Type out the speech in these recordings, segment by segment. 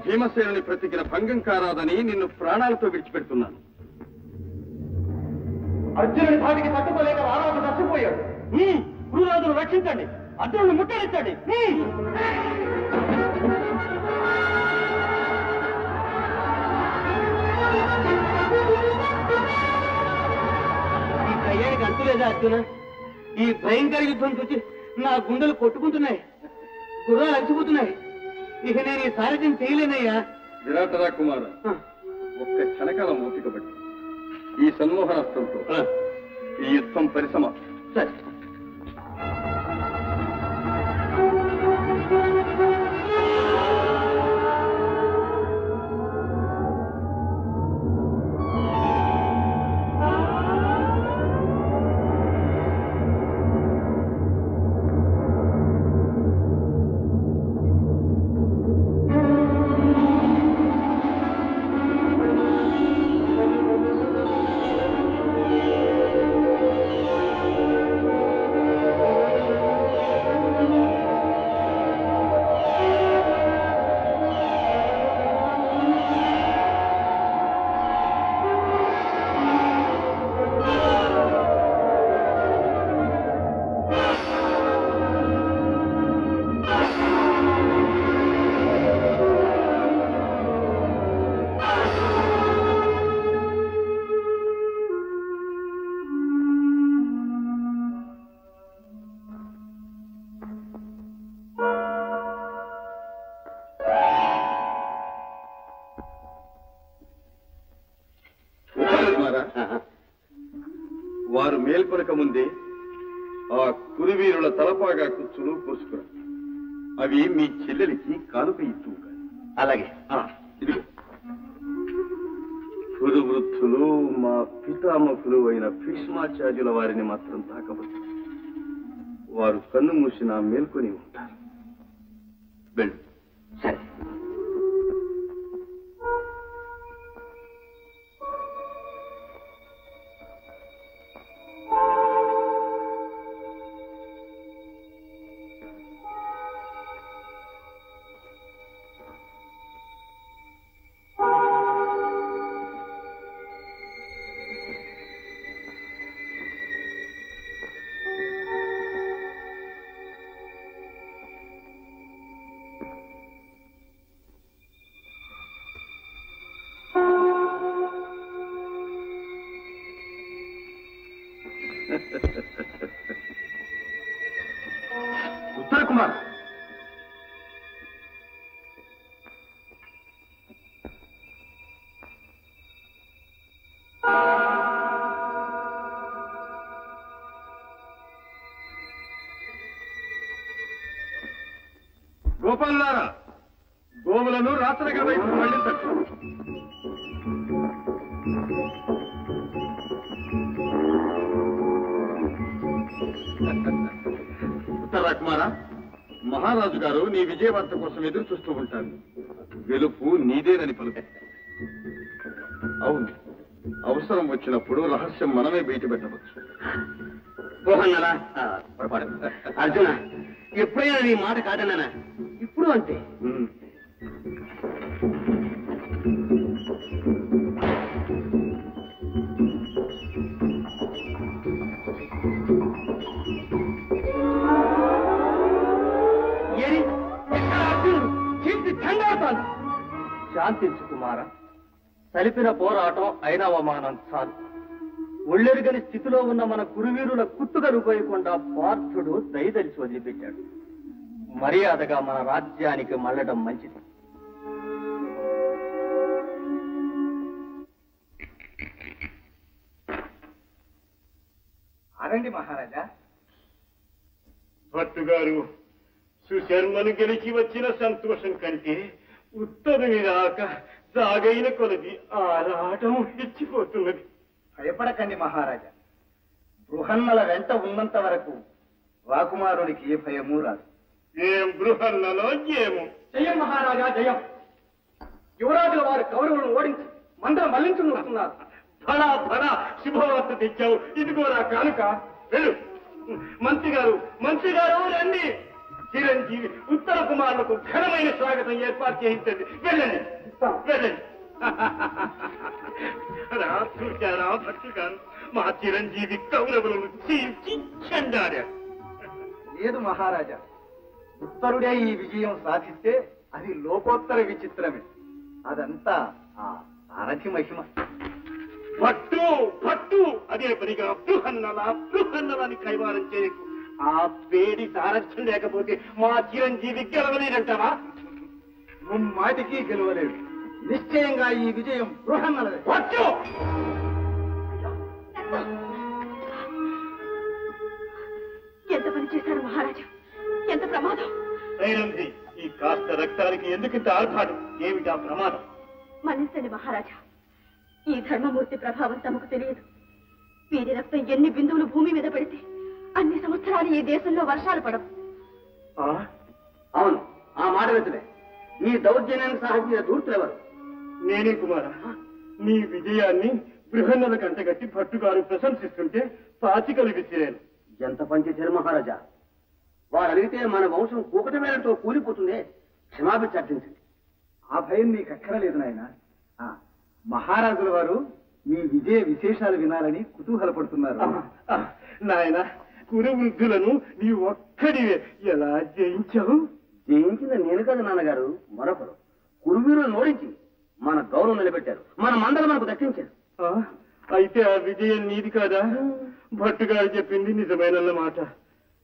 భీమసేనుని బ్రతికిన భంగం కారాదని నిన్ను ప్రాణాలతో విడిచిపెడుతున్నాను. అర్జునుడి ధాటికి తట్టుకోలేక రారాజు చచ్చిపోయాడు. గురురాజును రక్షించండి, అర్జునుడిని ముట్టడించండి. ఈ కయ్యానికి అంతులేదా అర్జున? ఈ భయంకర యుద్ధం చూసి నా గుండెలు కొట్టుకుంటున్నాయి, గుర్రాలు అలసిపోతున్నాయి. ఇక నేను ఈ సారథ్యం చేయలేనయ్యా. విరాటరా కుమార, ఒక్క క్షణకాలం ఓపిక బట్టి ఈ సన్మోహనాస్త్రంతో ఈ యుద్ధం పరిసమాప్తం. సరే. వారు మేల్కొనక ముందే ఆ కురువీరుల తలపాగా కుచ్చులు కోసుకురా. అవి మీ చెల్లెలికి కానుక ఇస్తూ. అలాగే. ఇదిగో కురు వృద్ధులు మా పితామహులు అయిన భీష్మాచార్యుల వారిని మాత్రం తాకవచ్చు. వారు కన్ను మూసినా మేల్కొని ఉంటారు. వెళ్ళు. సరే. ఉత్తర కుమార్, గోపాలారా, గోవులను రాత్రగ వైపు మళ్ళించండి. ఉత్తర కుమారా, మహారాజు గారు నీ విజయవార్త కోసం ఎదురు చూస్తూ ఉంటారు. గెలుపు నీదేనని పలుకు. అవును, అవసరం వచ్చినప్పుడు రహస్యం మనమే బయట పెట్టవచ్చు. అర్జున, ఎప్పుడైనా నీ మాట కాదన్నానా? ఇప్పుడు అంతే. శాంతించు కుమార, సలిపిన పోరాటం అయిన అవమానం చాలు. ఒళ్ళెరుగని స్థితిలో ఉన్న మన కురువీరుల కుట్టుగలు పోయకుండా పార్థుడు దయదలిచి వదిలిపెట్టాడు. మర్యాదగా మన రాజ్యానికి మళ్ళడం మంచిది. ఎవరండి మహారాజా? భట్టు గారు, సుశర్మను గెలిచి వచ్చిన సంతోషం కంటే ఉత్తరుని రాక సాగైన కొలది ఆరాటం ఇచ్చిపోతున్నది. భయపడకండి మహారాజా. బృహన్నల వెంట ఉన్నంత వరకు రాకుమారునికి ఏ భయమూ రాదు. ఏం బృహన్నలో ఏమో. జయం మహారాజా జయం. యువరాజుల వారు కౌరవులను ఓడించి మందరం మళ్లించుకుని వస్తున్నారు. ఫడా ఫడా శుభవార్త తెచ్చావు. ఇదిగోరా కానుక. వెళ్ళు. మంత్రి గారు రండి. చిరంజీవి ఉత్తర కుమారులకు ఘనమైన స్వాగతం ఏర్పాటు చేయించండి. వెళ్ళండి వెళ్ళండి. చూశారా భక్తి గారు, మా చిరంజీవి కౌరవులను చీల్చి చెండాడారు. లేదు మహారాజా, ఉత్తరుడే ఈ విజయం సాధిస్తే అది లోకోత్తర విచిత్రమే. అదంతా ఆ సారథి మహిమ. పట్టు అదే పనిగా బృహన్నలాని కైవారం చేయకు. ఆ పేడి సారథ్యం లేకపోతే మా చిరంజీవి గెలవలేదంటావా? ముమ్మాటికి గెలవలేడు. నిశ్చయంగా ఈ విజయం బృహన్నలదే. పట్టు. ఎంత పని చేశారు మహారాజా, ఎంత ప్రమాదం. సైరంజి, ఈ కాస్త రక్తానికి ఎందుకింత ఆర్భాటం? ఏమిటా ప్రమాదం? మన్నించండి మహారాజా, ఈ ధర్మమూర్తి ప్రభావం తమకు తెలియదు. వీరి రక్తం ఎన్ని బిందువులు భూమి మీద పెడితే అన్ని సంవత్సరాలు ఈ దేశంలో వర్షాలు పడవు. అవును, ఆ మాట వెతులే. ఈ దౌర్జన్యానికి సాధించిన దూర్తులెవరు? నేనే కుమార. నీ విజయాన్ని బృహన్నల కంటగట్టి భట్టుగారు ప్రశంసిస్తుంటే పాచికలు విసిరాను. ఎంత పనిచేశారు మహారాజా. వారు అడిగితే మన వంశం కూకటి మేళతో కూలిపోతుందే. క్షమాభిక్ష అర్థించండి. ఆ భయం నీకు అక్కరలేదు నాయన. మహారాజుల వారు మీ విజయ విశేషాలు వినాలని కుతూహలపడుతున్నారు. నాయన, కురు వృద్ధులను నీ ఒక్కడివే ఎలా జయించావు? జయించిన నేను కదా నాన్నగారు, మరొకరు. కురువీరులను ఓడించి మన గౌరవం నిలబెట్టారు. మన మందలు మనకు దక్కించారు. అయితే ఆ విజయం నీది కాదా? భట్టుగారు చెప్పింది నిజమైన మాట.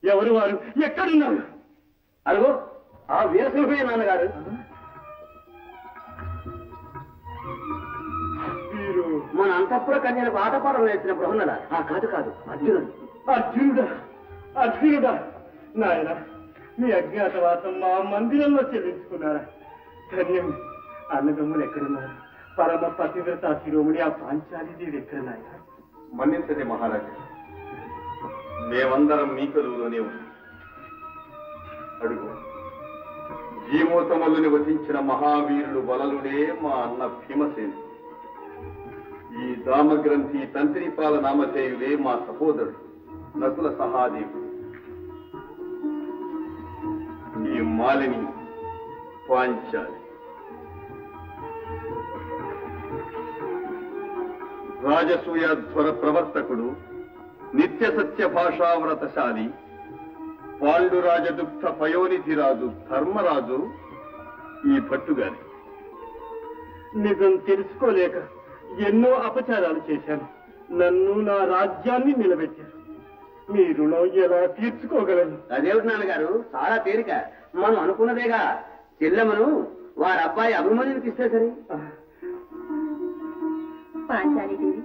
ఎవరు వారు? ఎక్కడున్నారు? అరుగో ఆ వీరసింహే నాన్నగారు. వీరు మన అంతఃపుర కన్యలకు ఆటపాటలు నేర్చిన బృహన్నల. కాదు కాదు, అర్జునుడు. అర్జునుడా? నాయన, మీ అజ్ఞాతవాసం మా మందిరంలో చెల్లించుకున్నారా? ధన్యం. అన్నదమ్ములు ఎక్కడున్నారు? పరమ పతివ్రత శిరోముడి ఆ పాంచాలిదేవి ఎక్కడ నాయన? మన్నించండి మహారాజా, మేమందరం మీ కలువులోనే ఉన్నాం. అడుగు, జీమోతమల్లుని వధించిన మహావీరుడు వలలుడే మా అన్న భీమసేను. ఈ దామగ్రంథి తంత్రిపాల నామధేయులే మా సహోదరుడు నకుల సహాదేవుడు. ఈ మాలిని పాంచాలి. రాజసూయాధ్వర ప్రవర్తకుడు, నిత్య సత్య భాషావ్రతశాలి, పాండురాజదుగ్ధ పయోనిధిరాజు ధర్మరాజు ఈ భట్టుగారి. నిజం తెలుసుకోలేక ఎన్నో అపచారాలు చేశాను. నన్ను, నా రాజ్యాన్ని నిలబెట్టారు. మీ రుణం ఎలా తీర్చుకోగలను? అదేమిటి నాన్నగారు, చాలా తేలిక. మనం అనుకున్నదేగా. చెల్లెమ్మను వారి అబ్బాయి అభిమన్యునికి ఇస్తే సరి. పాంచాలీదేవి,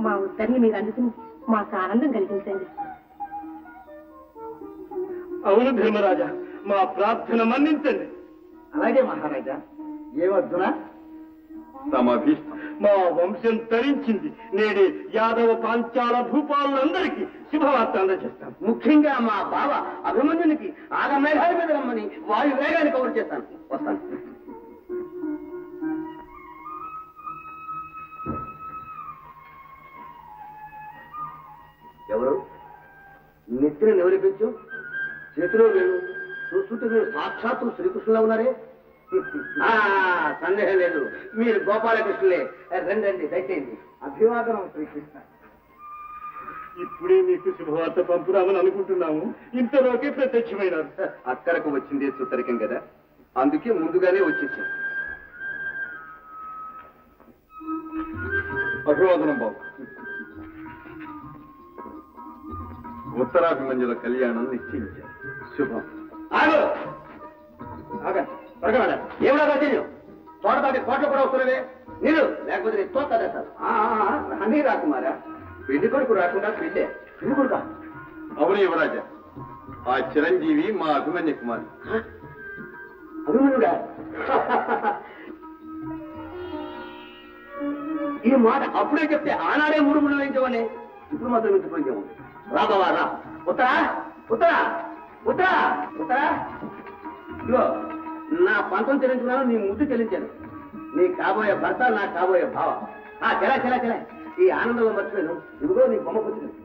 మా ఉత్తర్ని మీరు అందుకుని మాకు ఆనందం కలిగించండి. అవును ధర్మరాజా, మా ప్రార్థన మన్నించండి. అలాగే మహారాజా. ఏమర్జున? సమభీష్టం. మా వంశం తరించింది. నేడే యాదవ పాంచాల భూపాలందరికీ శుభవార్త అందజేస్తాను. ముఖ్యంగా మా బావ అభిమన్యునికి ఆగమేఘాల మీద రమ్మని వాయు వేగాన్ని కవర్ చేస్తాను. వస్తాను. ఎవరు? నెత్తిని నివరిపించు, చేతిలో వేణు. చూస్తుంటే మీరు సాక్షాత్తు శ్రీకృష్ణులా ఉన్నారే. సందేహం లేదు, మీరు గోపాలకృష్ణులే. రండి రండి, దయచేయండి. అభివాదనం శ్రీకృష్ణ. ఇప్పుడే మీకు శుభవార్త పంపుదామని అనుకుంటున్నాము, ఇంతలోకే ప్రత్యక్షమైనారు. అక్కడకు వచ్చిందే సుతరికం కదా, అందుకే ముందుగానే వచ్చేసాం. అభివాదనం బాబు. ఉత్తరాభిమన్యుల కళ్యాణం నిశ్చయించారు. శుభం. ఏమిటా తెలియదు. తోటదాటి కోట్ల కూడా వస్తున్నదే. నేను లేకపోతే నీ తోట అన్నీ రాకుమారా. పెళ్లి కొడుకు రాకుండా పెళ్ళే. పెళ్లి కొడుక అవును యువరాజా, ఆ చిరంజీవి మా అభిమన్య కుమారి. అభిమన్యుడా? ఈ మాట అప్పుడే చెప్తే ఆనాడే మూడు మూడు వేయించమని ఇప్పుడు మాత్రం మించిపోయించాము. రాబవా రా. ఉత్తరా ఉత్తరా ఉత్తరా ఉత్తరా. ఇగో నా పంతం చెల్లించుకున్నాను, నీ ముద్దు చెల్లించాను. నీ కాబోయే భర్త, నా కాబోయే భావ. చెలా చెలా చెలా. ఈ ఆనందంలో మర్చిపోయాను. ఇదిగో నీ బొమ్మ పుచ్చుకుంది.